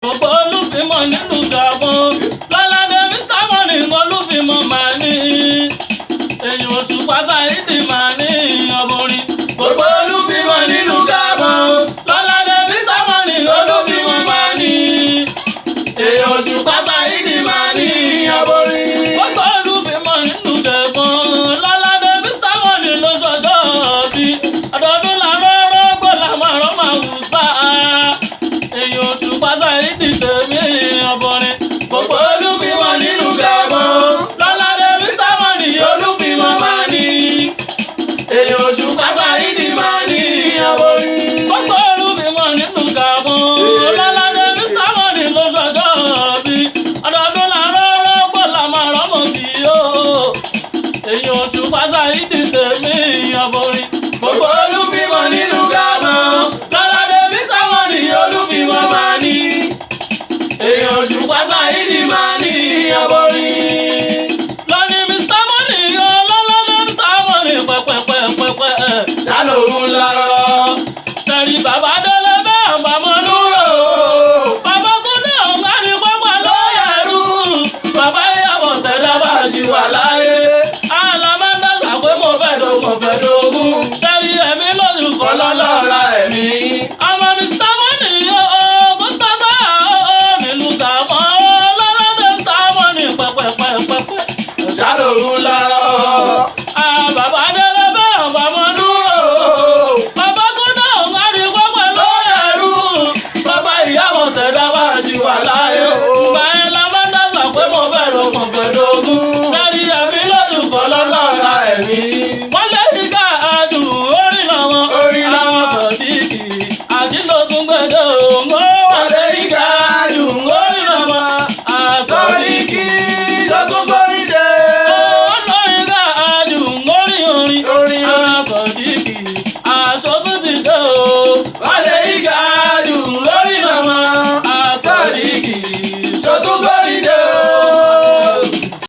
gbogbo olúfimọ̀ nílùú Gabon lọ́ládé Mr. Money olúfimọ̀ máa ní èyí Òṣùpá Saheed máa ní ọmọrin. gbogbo olúfimọ̀ nílùú Gabon lọ́ládé Mr. Money olúfimọ̀ máa ní èyí Òṣùpá Saheed máa ní ọmọrin. gbogbo olúfimọ̀ nílùú Gabon lọ́ládé Mr. Money ló ṣọjọ́ bí ọdọọdún làárọ̀ rọ́gbọ̀ làmọ̀ràn máa wù sáà èyí Òṣùpá Saheed tèmi ọmọrin. gbogbo olúfimọ̀ nílùú Gabon lọ́ládé Mr. Money olúfimọ̀ máa ní èyí Òṣùpá Saheed máa ní ọmọrin. gbogbo olúfimọ̀ nílùú Gabon lọ́ládé Mr. Money ló ṣọjọ́ bí ọdọọdún làárọ̀ rọ́gbọ̀ làmọ̀ràn mọ̀ bí ó èyí Òṣùpá Saheed tèmi ọmọrin. gbogbo olúfimọ̀ nílùú Gabon lọ́ládé Mr. Money olúfimọ̀ máa ní èyí Òṣùpá Saheed máa ní ọmọrin. lọ́ní Mr. Money lọ́ládé Mr. Money pẹ́pẹ́pẹ́pẹ́ ṣàlòrun lárọ́ tẹ̀rí bàbá délé bẹ́ẹ̀ bàmọ́ lúrò bàbá tún ní ọ̀gá ní pápá lóyèrú bàbá ìyàwó tẹ̀lé bá ṣì wà láyé alámẹ́ndà ṣàpé mo fẹ́ dógún ṣẹ́rí ẹ̀mí lójú kọ́ lọ́lọ́ra ẹ̀mí. ọmọ Mr. Money tó tọ́tọ́ nílùú Gabon lọ́ládé Mr. Money pẹ́pẹ́pẹ́pẹ́ ṣàlòrun lárọ́ bàbá délé bẹ́ẹ̀ bàmọ́ lúrò bàbá tún ní ọ̀gá ní pápá lóyèrú bàbá ìyàwó tẹ̀lé bá ṣì wà láyé.